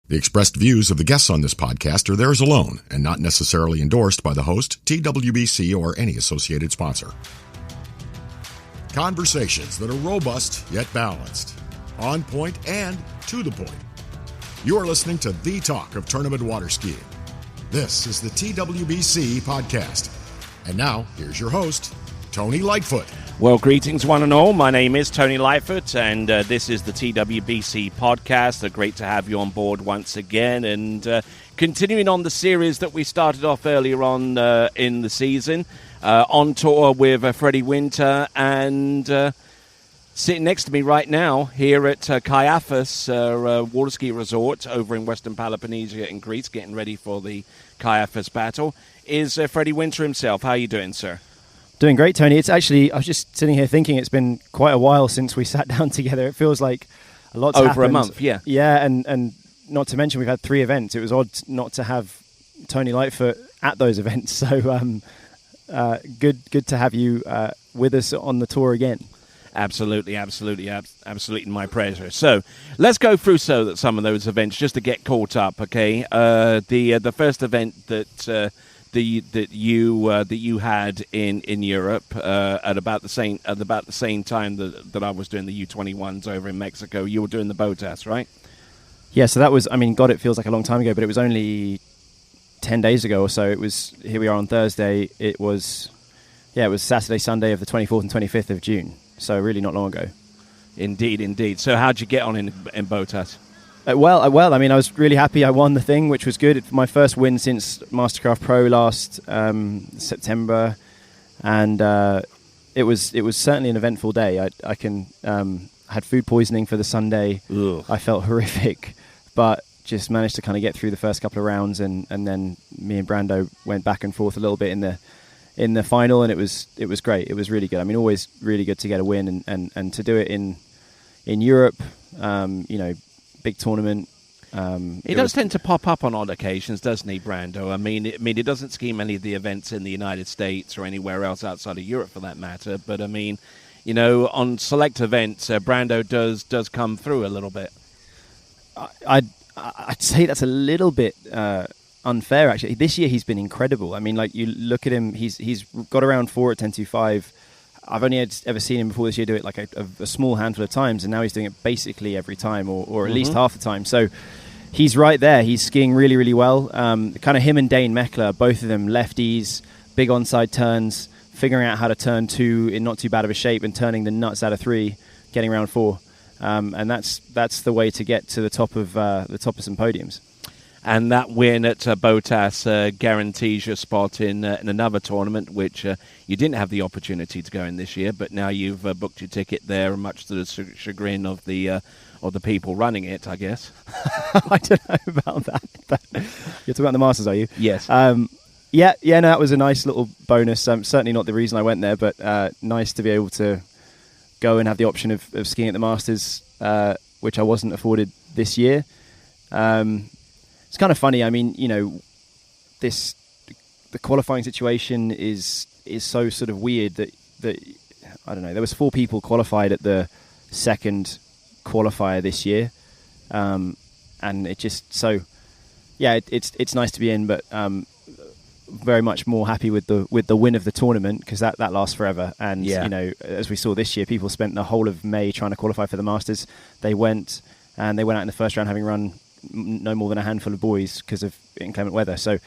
The expressed views of the guests on this podcast are theirs alone and not necessarily endorsed by the host, TWBC, or any associated sponsor. Conversations that are robust yet balanced, on point and to the point. You are listening to the talk of tournament water skiing. This is the TWBC podcast. And now, here's your host, Tony Lightfoot. Well, greetings one and all. My name is Tony Lightfoot, and this is the TWBC podcast. Great to have you on board once again, and continuing on the series that we started off earlier on in the season, on tour with Freddie Winter, and sitting next to me right now here at Kaiafas water ski resort over in Western Peloponnese in Greece, getting ready for the Kaiafas battle, is Freddie Winter himself. How are you doing, sir? Doing great, Tony. It's actually, I was just sitting here thinking it's been quite a while since we sat down together. It feels like a lot's happened. Over a month, yeah. Yeah, and not to mention we've had 3 events. It was odd not to have Tony Lightfoot at those events. So good to have you with us on the tour again. Absolutely, my pleasure. So let's go through some of those events just to get caught up. Okay, the first event that you had in Europe at about the same time that I was doing the U21s over in Mexico. You were doing the BOTAS, right? Yeah. So that was, I mean, God, it feels like a long time ago, but it was only 10 days ago or so. It was, here we are on Thursday. It was Saturday, Sunday of the 24th and 25th of June. So really not long ago. Indeed. So how'd you get on in BOTAS? Well, I mean, I was really happy. I won the thing, which was good. It's my first win since Mastercraft Pro last September, and it was certainly an eventful day. I had food poisoning for the Sunday. Ugh. I felt horrific, but just managed to kind of get through the first couple of rounds, and then me and Brando went back and forth a little bit in the final, and it was great. It was really good. I mean, always really good to get a win, and to do it in Europe, big tournament. He does tend to pop up on odd occasions, doesn't he, Brando? I mean, he doesn't ski many of the events in the United States or anywhere else outside of Europe, for that matter. But I mean, on select events, Brando does come through a little bit. I'd say that's a little bit unfair, actually. This year he's been incredible. I mean, like, you look at him, he's got around 4 at 10.25. I've only ever seen him before this year do it like a small handful of times, and now he's doing it basically every time, or at least half the time. So he's right there. He's skiing really, really well. Kind of him and Dane Meckler, both of them lefties, big onside turns, figuring out how to turn 2 in not too bad of a shape and turning the nuts out of 3, getting around 4. And that's the way to get to the top of some podiums. And that win at BOTAS guarantees your spot in another tournament, which you didn't have the opportunity to go in this year, but now you've booked your ticket there, much to the chagrin of the people running it, I guess. I don't know about that. But you're talking about the Masters, are you? Yes. No, that was a nice little bonus. Certainly not the reason I went there, but nice to be able to go and have the option of skiing at the Masters, which I wasn't afforded this year. It's kind of funny. I mean, the qualifying situation is so sort of weird that I don't know. There was 4 people qualified at the second qualifier this year, and it just it's nice to be in, but very much more happy with the win of the tournament, because that lasts forever. And as we saw this year, people spent the whole of May trying to qualify for the Masters. They went out in the first round having run no more than a handful of boys because of inclement weather. So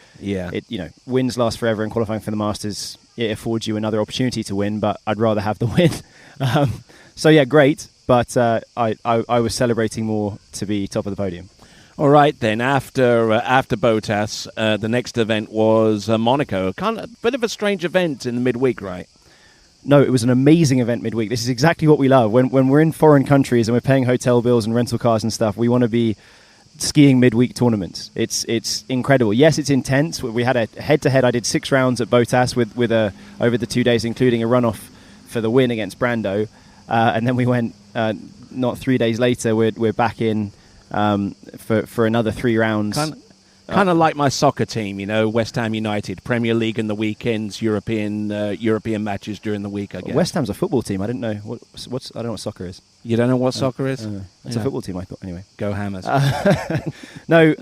wins last forever, and qualifying for the Masters, it affords you another opportunity to win, but I'd rather have the win. So great, but I was celebrating more to be top of the podium. All right, then, after BOTAS, the next event was Monaco. Kind of a bit of a strange event in the midweek, right? No, it was an amazing event midweek. This is exactly what we love. When we're in foreign countries and we're paying hotel bills and rental cars and stuff, we want to be skiing midweek tournaments. It's incredible. Yes, it's intense. We had a head-to-head. I did 6 rounds at BOTAS with over the 2 days, including a runoff for the win against Brando, and then we went not 3 days later. We're back in for another 3 rounds. Kind of like my soccer team, West Ham United, Premier League in the weekends, European matches during the week, I guess. West Ham's a football team. I didn't know I don't know what soccer is. You don't know what soccer is? It's a football team, I thought. Anyway, go Hammers. No,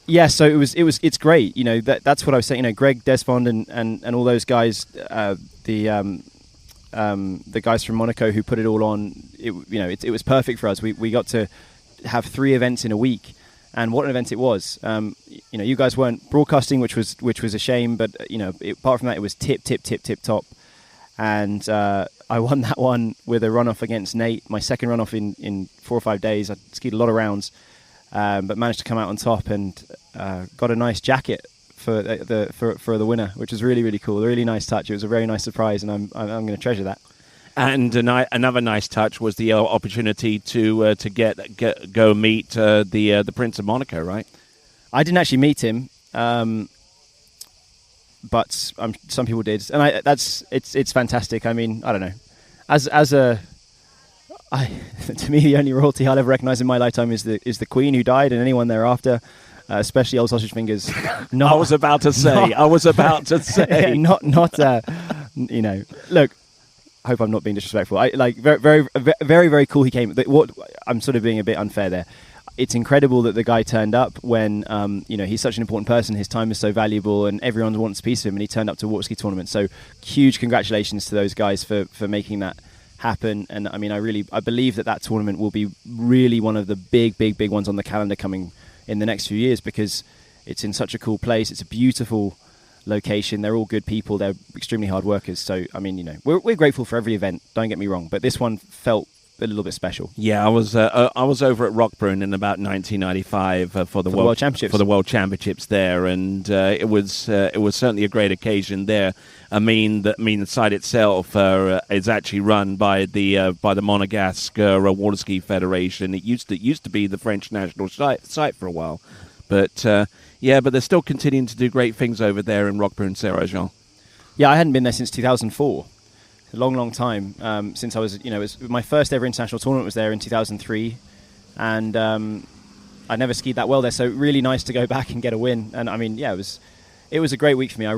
yeah. So it's great. That's what I was saying. Greg Desfond and all those guys, the guys from Monaco who put it all on. It was perfect for us. We got to have 3 events in a week. And what an event it was! You guys weren't broadcasting, which was a shame. But apart from that, it was tip top. And I won that one with a runoff against Nate. My second runoff in 4 or 5 days. I skied a lot of rounds, but managed to come out on top and got a nice jacket for the winner, which was really, really cool. A really nice touch. It was a very nice surprise, and I'm going to treasure that. And another nice touch was the opportunity to go meet the Prince of Monaco, right? I didn't actually meet him, but some people did, and it's fantastic. I mean, I don't know, to me the only royalty I'll ever recognise in my lifetime is the Queen, who died, and anyone thereafter. Especially old sausage fingers. I was about to say. Look. I hope I'm not being disrespectful. Very, very, very, very cool. He came. I'm sort of being a bit unfair there. It's incredible that the guy turned up when he's such an important person. His time is so valuable, and everyone wants a piece of him. And he turned up to a water ski tournament. So huge congratulations to those guys for making that happen. And I mean, I believe that tournament will be really one of the big ones on the calendar coming in the next few years, because it's in such a cool place. It's a beautiful location. They're all good people. They're extremely hard workers. So I mean, we're grateful for every event. Don't get me wrong, but this one felt a little bit special. Yeah, I was over at Rockburn in about 1995 for the World Championships. For the World Championships there, and it was certainly a great occasion there. I mean, the site itself is actually run by the Monegasque Water Ski Federation. It used to be the French national site for a while, but but they're still continuing to do great things over there in Roquebrune, Saint-Jean. Yeah, I hadn't been there since 2004. A long time since I was, it was my first ever international tournament was there in 2003, and I never skied that well there. So really nice to go back and get a win. And I mean, yeah, it was a great week for me. I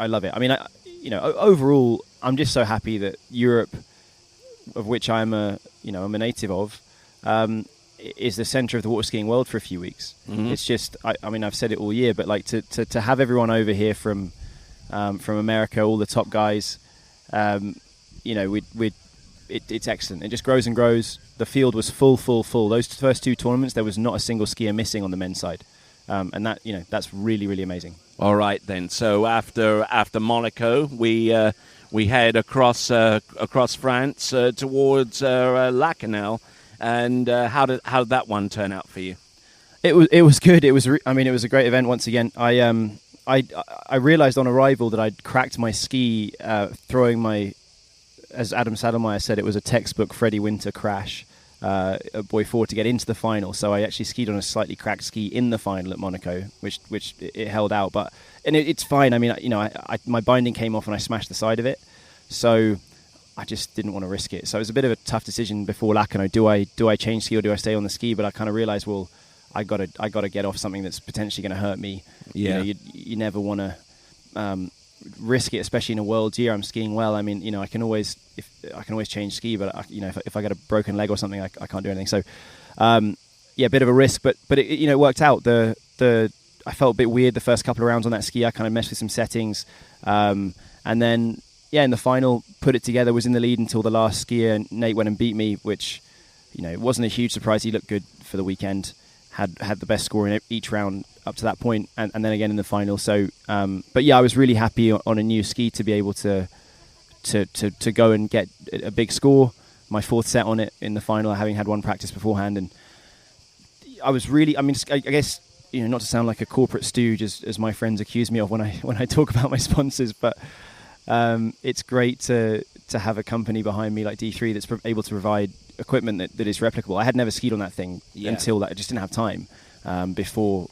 love it. I mean, overall, I'm just so happy that Europe, of which I'm a native of, is the center of the water skiing world for a few weeks. Mm-hmm. It's just, I mean, I've said it all year, but like to have everyone over here from America, all the top guys, it's excellent. It just grows and grows. The field was full. Those first 2 tournaments, there was not a single skier missing on the men's side, and that's really, really amazing. All right then. So after Monaco, we head across France towards Lacanau. And how did that one turn out for you? It was good. It was a great event once again. I realized on arrival that I'd cracked my ski throwing my, as Adam Saddlemeyer said, it was a textbook Freddie Winter crash at Boy 4 to get into the final. So I actually skied on a slightly cracked ski in the final at Monaco, which it held out. But it's fine. I mean, my binding came off and I smashed the side of it. So I just didn't want to risk it. So it was a bit of a tough decision before Lacanau. Do I change ski or do I stay on the ski? But I kind of realized, well, I got to get off something that's potentially going to hurt me. Yeah. You never want to risk it, especially in a World's year. I'm skiing well. I mean, I can always change ski, but if I get a broken leg or something, I can't do anything. So a bit of a risk, but it worked out. I felt a bit weird the first couple of rounds on that ski. I kind of messed with some settings, and then in the final, put it together. Was in the lead until the last skier. Nate went and beat me, which it wasn't a huge surprise. He looked good for the weekend. Had the best score in each round up to that point, and then again in the final. So, I was really happy on a new ski to be able to go and get a big score. My 4th set on it in the final, having had one practice beforehand, and I was really. I mean, I guess not to sound like a corporate stooge as my friends accuse me of when I talk about my sponsors, but it's great to have a company behind me like D3 that's able to provide equipment that is replicable. I had never skied on that thing until that. I just didn't have time before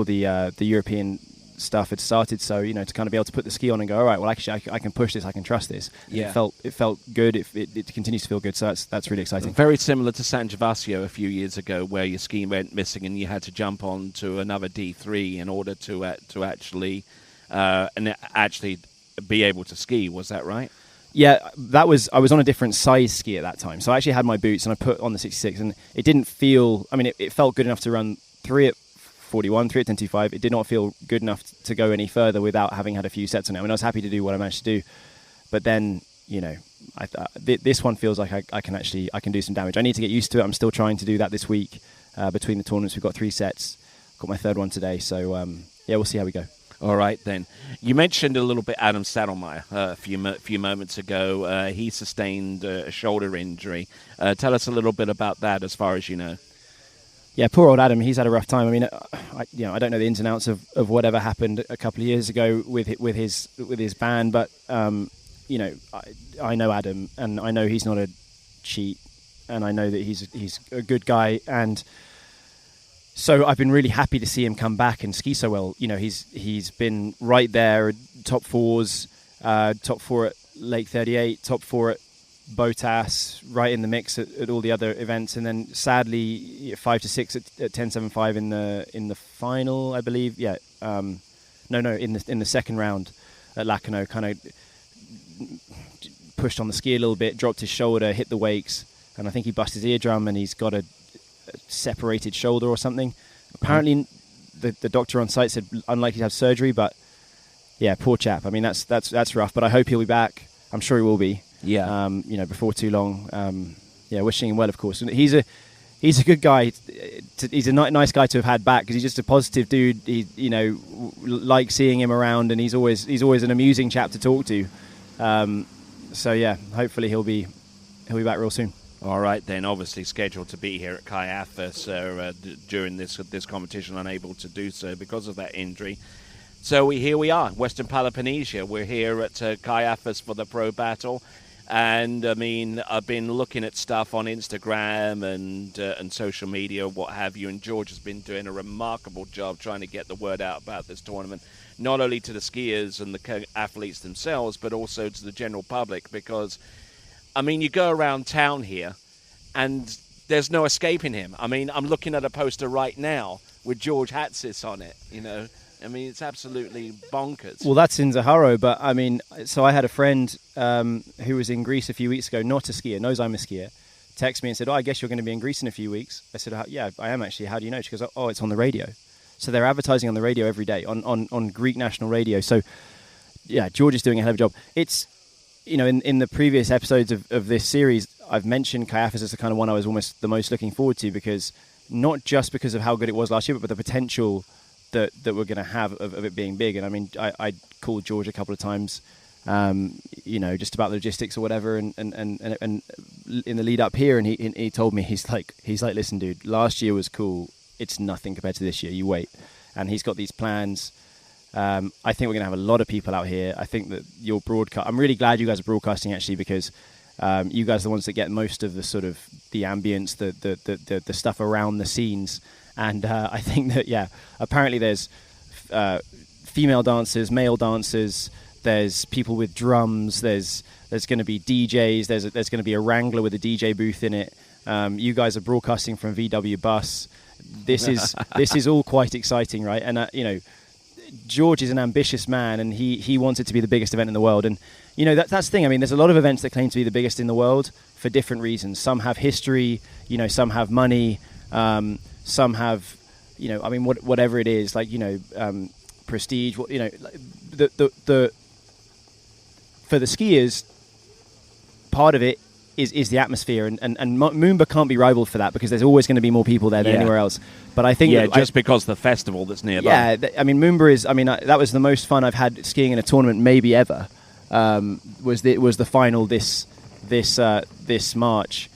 the European stuff had started. So, to kind of be able to put the ski on and go, all right, well, actually, I can push this, I can trust this. Yeah. It felt good. It continues to feel good. So that's really exciting. Very similar to San Gervasio a few years ago, where your ski went missing and you had to jump on to another D3 in order to actually be able to ski. Was that right? Yeah, I was on a different size ski at that time. So I actually had my boots and I put on the 66, and it didn't feel, it felt good enough to run 3 at 41, 3 at 10.25. It did not feel good enough to go any further without having had a few sets on it. I was happy to do what I managed to do. But then, this one feels like I can do some damage. I need to get used to it. I'm still trying to do that this week. Between the tournaments, we've got 3 sets. Got my 3rd one today. So, we'll see how we go. All right, then. You mentioned a little bit Adam Saddlemeyer a few moments ago. He sustained a shoulder injury. Tell us a little bit about that, as far as you know. Yeah, poor old Adam. He's had a rough time. I don't know the ins and outs of whatever happened a couple of years ago with his band, but I know Adam, and I know he's not a cheat, and I know that he's a good guy, and so I've been really happy to see him come back and ski so well. He's been right there, top 4s, top 4 at Lake 38, top 4 at Botas, right in the mix at all the other events, and then sadly 5 to 6 at 10.75 in the final, I believe. Yeah, in the second round at Lacanau, kind of pushed on the ski a little bit, dropped his shoulder, hit the wakes, and I think he busted his eardrum, and he's got a separated shoulder or something. Apparently, the doctor on site said unlikely to have surgery, but yeah, poor chap. That's rough, but I hope he'll be back. I'm sure he will be. Yeah. Before too long. Wishing him well, of course. And he's a good guy. He's a nice guy to have had back, because he's just a positive dude. He, like seeing him around, and he's always an amusing chap to talk to. So yeah, hopefully he'll be back real soon. All right, then. Obviously scheduled to be here at Kaiafas during this competition, unable to do so because of that injury. So here we are, Western Peloponnnesia. We're here at Kaiafas for the Pro Battle, and I've been looking at stuff on Instagram and social media, what have you, and George has been doing a remarkable job trying to get the word out about this tournament, not only to the skiers and the athletes themselves, but also to the general public, because you go around town here, and there's no escaping him. I'm looking at a poster right now with George Hatsis on it, it's absolutely bonkers. Well, that's in Zaharo, but so I had a friend who was in Greece a few weeks ago, not a skier, knows I'm a skier, text me and said, I guess you're going to be in Greece in a few weeks. I said, yeah, I am actually. How do you know? She goes, it's on the radio. So they're advertising on the radio every day, on Greek national radio. So, yeah, George is doing a hell of a job. It's, in the previous episodes of this series, I've mentioned Kaiafas as the kind of one I was almost the most looking forward to, because not just because of how good it was last year, but the potential that we're going to have of it being big. And I called George a couple of times, just about the logistics or whatever, and in the lead up here, and he told me, he's like, listen, dude, last year was cool. It's nothing compared to this year. You wait. And he's got these plans. I think we're going to have a lot of people out here. I think that your broadcast, I'm really glad you guys are broadcasting, actually, because you guys are the ones that get most of the sort of the ambience, the stuff around the scenes. And I think that, yeah, apparently there's female dancers, male dancers, there's people with drums, there's going to be DJs, there's going to be a Wrangler with a DJ booth in it. You guys are broadcasting from VW Bus. This is all quite exciting, right? And, George is an ambitious man, and he wants it to be the biggest event in the world. And, that's the thing. There's a lot of events that claim to be the biggest in the world for different reasons. Some have history, some have money, some have, whatever it is, like, prestige. For the skiers, part of it is the atmosphere, and Moomba can't be rivaled for that, because there's always going to be more people there than anywhere else. But I think just because the festival that's nearby. Yeah, Moomba is. That was the most fun I've had skiing in a tournament maybe ever. Was the final this March.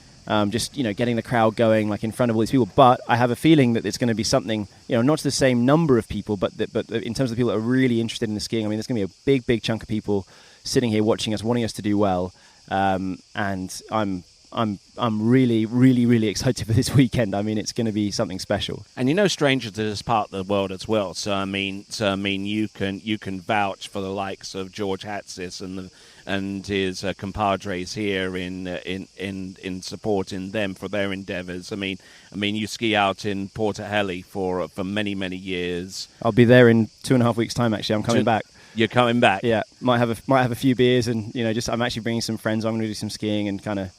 Just getting the crowd going, like, in front of all these people. But I have a feeling that it's going to be something, not to the same number of people, but in terms of people that are really interested in the skiing. There's going to be a big chunk of people sitting here watching us, wanting us to do well. And I'm I'm really, really, really excited for this weekend. I mean, it's going to be something special. And strangers to this part of the world as well. So I mean, you can vouch for the likes of George Hatsis and his compadres here in supporting them for their endeavours. I mean, you ski out in Portahelly for many, many years. I'll be there in 2.5 weeks' time. Actually, I'm coming back. You're coming back. Yeah, might have a few beers, and I'm actually bringing some friends. I'm going to do some skiing and kind of,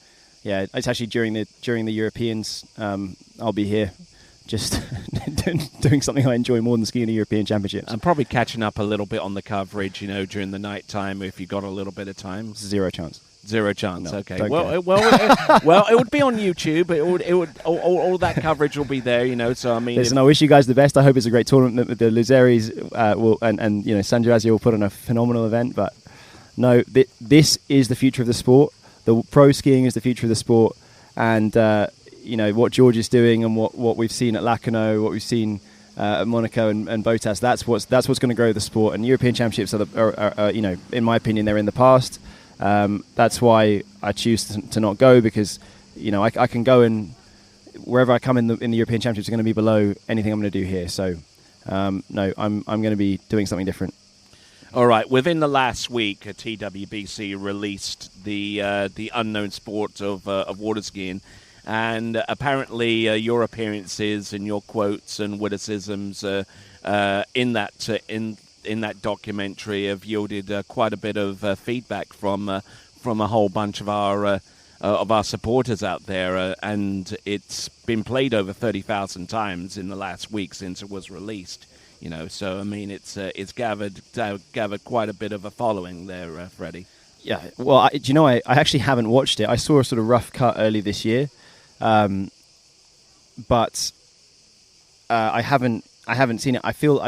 yeah. It's actually during the Europeans. I'll be here, just doing something I enjoy more than skiing the European Championships. I'm probably catching up a little bit on the coverage, during the night time if you got a little bit of time. Zero chance. Zero chance. No, Okay. Well, it would be on YouTube. It would. All that coverage will be there. So I mean, listen, I wish you guys the best. I hope it's a great tournament. The Luzeris will and San Giorgio will put on a phenomenal event. But no, this is the future of the sport. The pro skiing is the future of the sport, and what George is doing and what we've seen at Lacanau, what we've seen at Monaco and Botas. That's what's going to grow the sport. And European Championships are in my opinion, they're in the past. That's why I choose to not go, because I can go and wherever I come in the European Championships are going to be below anything I'm going to do here. So no, I'm going to be doing something different. All right. Within the last week, TWBC released the unknown sport of water skiing, and apparently your appearances and your quotes and witticisms in that documentary have yielded quite a bit of feedback from a whole bunch of our supporters out there, and it's been played over 30,000 times in the last week since it was released. So I mean, it's gathered quite a bit of a following there, Freddie. Yeah. Well, I actually haven't watched it. I saw a sort of rough cut early this year, but I haven't seen it. I feel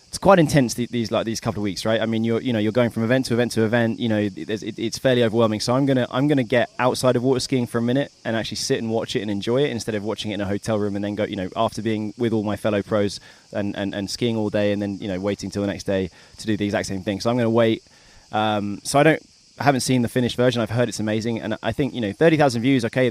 it's quite intense these couple of weeks, right? I mean, you're going from event to event to event. It's fairly overwhelming. So I'm gonna get outside of water skiing for a minute and actually sit and watch it and enjoy it, instead of watching it in a hotel room and then go, after being with all my fellow pros and skiing all day and then waiting till the next day to do the exact same thing. So I'm gonna wait. So I haven't seen the finished version. I've heard it's amazing, and I think 30,000 views. Okay,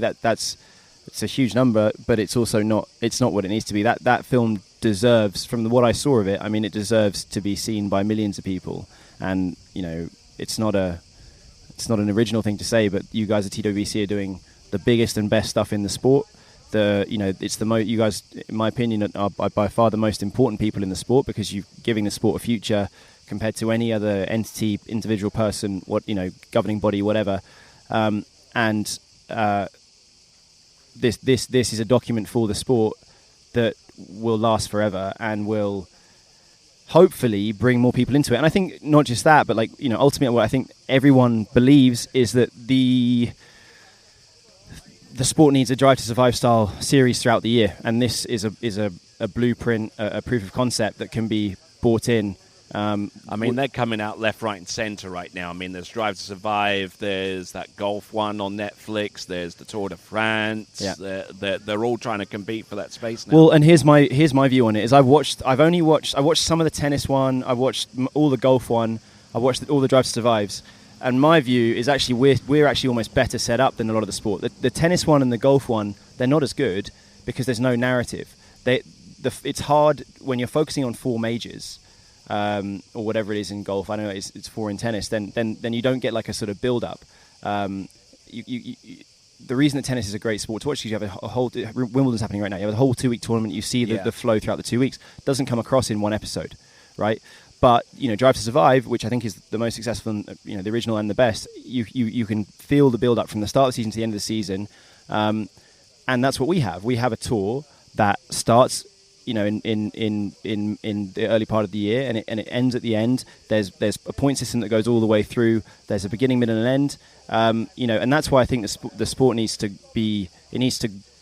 it's a huge number, but it's also not what it needs to be. That film deserves, from what I saw of it, I mean, it deserves to be seen by millions of people. And it's not an original thing to say, but you guys at TWBC are doing the biggest and best stuff in the sport. You guys, in my opinion, are by far the most important people in the sport, because you're giving the sport a future compared to any other entity, individual person, governing body, whatever. This is a document for the sport that will last forever and will hopefully bring more people into it. And I think not just that, but ultimately what I think everyone believes is that the sport needs a Drive to Survive style series throughout the year, and this is a blueprint, a proof of concept that can be bought in. I mean, they're coming out left, right, and centre right now. I mean, there's Drive to Survive, there's that golf one on Netflix, there's the Tour de France. Yeah. They're all trying to compete for that space now. Well, and here's my view on it: is I watched some of the tennis one, I watched all the golf one, I watched all the Drive to Survives, and my view is actually we're actually almost better set up than a lot of the sport. The tennis one and the golf one, they're not as good because there's no narrative. It's hard when you're focusing on four majors. Or whatever it is in golf. I know it's 4 in tennis. Then you don't get like a sort of build up. The reason that tennis is a great sport to watch is you have a whole Wimbledon's happening right now. You have a whole 2-week tournament. You see the flow throughout the 2 weeks. It doesn't come across in one episode, right? But Drive to Survive, which I think is the most successful, and the original and the best. You can feel the build up from the start of the season to the end of the season, and that's what we have. We have a tour that starts in the early part of the year, and it ends at the end. There's a point system that goes all the way through. There's a beginning, middle, and end. And that's why I think the sport needs to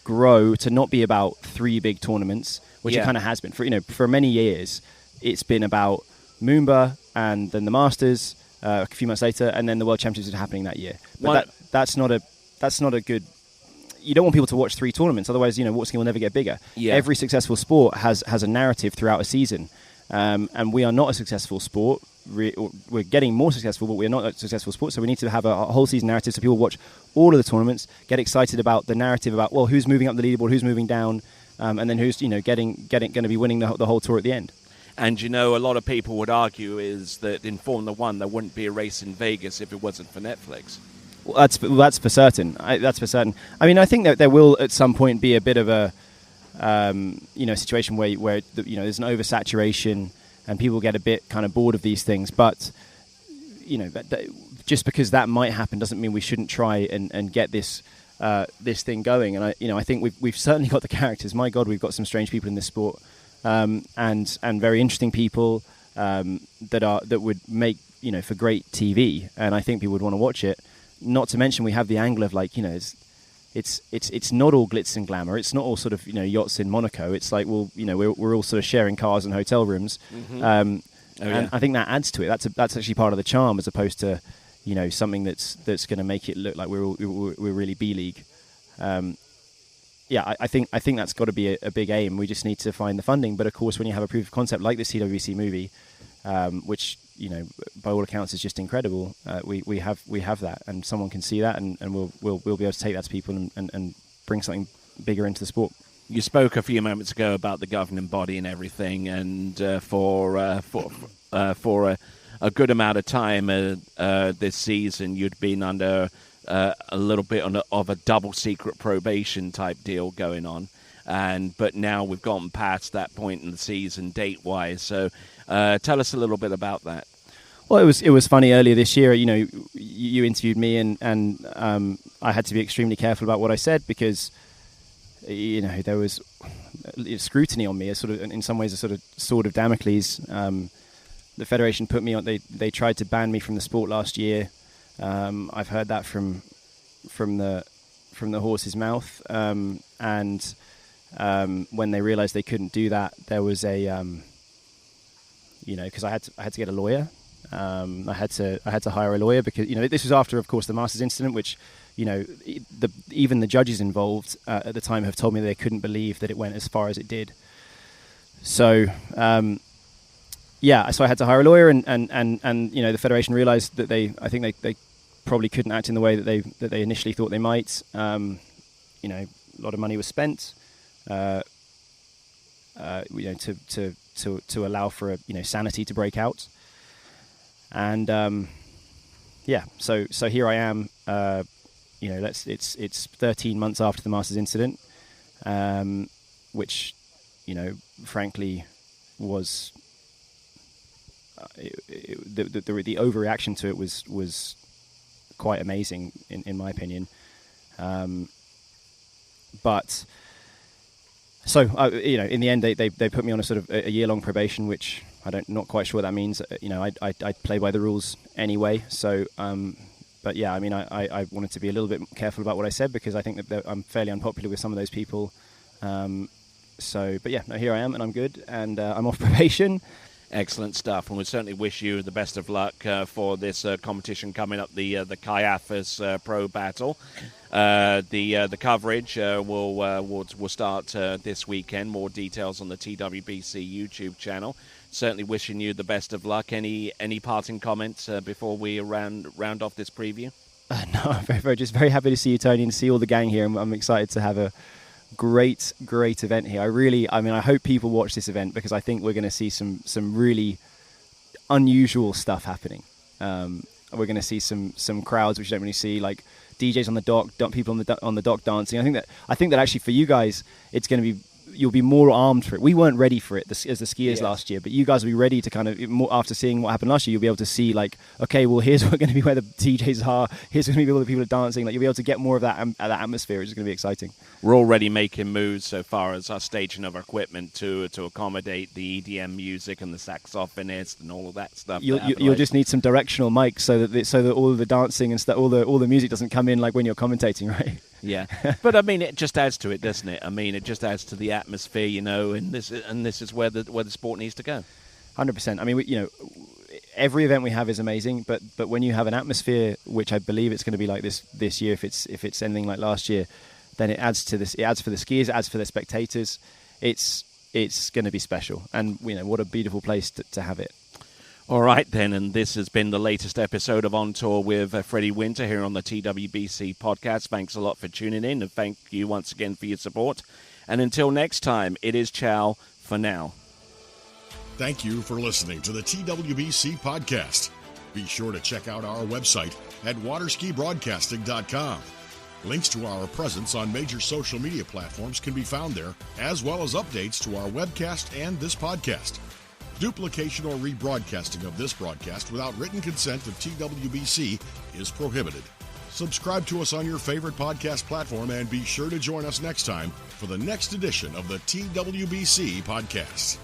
grow to not be about 3 big tournaments, which it kind of has been for many years. It's been about Moomba and then the Masters a few months later, and then the World Championships are happening that year. But that's not a good. You don't want people to watch 3 tournaments, otherwise, water skiing will never get bigger. Yeah. Every successful sport has a narrative throughout a season, and we are not a successful sport we're getting more successful, but we're not a successful sport. So we need to have a whole season narrative so people watch all of the tournaments, get excited about the narrative about, well, who's moving up the leaderboard, who's moving down, and then who's going to be winning the whole tour at the end. And a lot of people would argue is that in Formula One there wouldn't be a race in Vegas if it wasn't for Netflix. Well, that's for certain. That's for certain. I mean, I think that there will at some point be a bit of a situation where there's an oversaturation and people get a bit kind of bored of these things. But just because that might happen doesn't mean we shouldn't try and get this thing going. And I think we've certainly got the characters. My God, we've got some strange people in this sport, and very interesting people that would make for great TV. And I think people would want to watch it. Not to mention we have the angle of it's not all glitz and glamour. It's not all sort of yachts in Monaco. It's like, well, we're all sort of sharing cars and hotel rooms, and I think that adds to it. That's actually part of the charm, as opposed to something that's going to make it look like we're really B League. I think that's got to be a big aim. We just need to find the funding. But of course, when you have a proof of concept like this TWBC movie, which by all accounts is just incredible, we have that, and someone can see that, and we'll be able to take that to people and bring something bigger into the sport. You spoke a few moments ago about the governing body and everything, and for a good amount of time this season, you'd been under a little bit of a double secret probation type deal going on. But now we've gotten past that point in the season, date-wise. So tell us a little bit about that. Well, it was funny earlier this year. You interviewed me, and I had to be extremely careful about what I said because there was scrutiny on me. In some ways, a sort of sword of Damocles. The federation put me on. They tried to ban me from the sport last year. I've heard that from the horse's mouth, and. When they realised they couldn't do that, there was a, because I had to get a lawyer. I had to hire a lawyer because this was after, of course, the Masters incident, which even the judges involved at the time have told me they couldn't believe that it went as far as it did. So so I had to hire a lawyer, and the federation realised that they probably couldn't act in the way that they initially thought they might. A lot of money was spent. To allow for sanity to break out, and so here I am. It's 13 months after the Masters incident, which frankly was the overreaction to it was quite amazing in my opinion, but. So, in the end, they put me on a sort of a year-long probation, which not quite sure what that means. I play by the rules anyway. So, but yeah, I mean, I wanted to be a little bit careful about what I said because I think that I'm fairly unpopular with some of those people. But yeah, no, here I am, and I'm good, and I'm off probation. Excellent stuff, and we certainly wish you the best of luck for this competition coming up, the Kaiafas Pro Battle. The coverage will start this weekend. More details on the TWBC YouTube channel. Certainly wishing you the best of luck. Any parting comments before we round off this preview? No, just very happy to see you, Tony, and see all the gang here. I'm excited to have a great event here. I hope people watch this event because I think we're going to see some really unusual stuff happening. We're going to see some crowds which you don't really see, like DJs on the dock, people on the dock dancing. I think that actually for you guys, it's going to be, you'll be more armed for it. We weren't ready for it as the skiers last year, but you guys will be ready to kind of, after seeing what happened last year, you'll be able to see like, okay, well, here's going to be where the DJs are. Here's going to be all the people are dancing. Like, you'll be able to get more of that atmosphere, which is going to be exciting. We're already making moves so far as our staging of our equipment to accommodate the EDM music and the saxophonist and all of that stuff. You'll just need some directional mics so that all of the dancing and stuff, all the music doesn't come in like when you're commentating, right? Yeah, but I mean, it just adds to it, doesn't it? I mean, it just adds to the atmosphere, and this is where the sport needs to go. 100%. I mean, every event we have is amazing, but when you have an atmosphere, which I believe it's going to be like this year, if it's anything like last year, then it adds to this. It adds for the skiers, it adds for the spectators. It's going to be special, and what a beautiful place to have it. All right, then, and this has been the latest episode of On Tour with Freddie Winter here on the TWBC podcast. Thanks a lot for tuning in, and thank you once again for your support. And until next time, it is ciao for now. Thank you for listening to the TWBC podcast. Be sure to check out our website at waterskibroadcasting.com. Links to our presence on major social media platforms can be found there, as well as updates to our webcast and this podcast. Duplication or rebroadcasting of this broadcast without written consent of TWBC is prohibited. Subscribe to us on your favorite podcast platform and be sure to join us next time for the next edition of the TWBC podcast.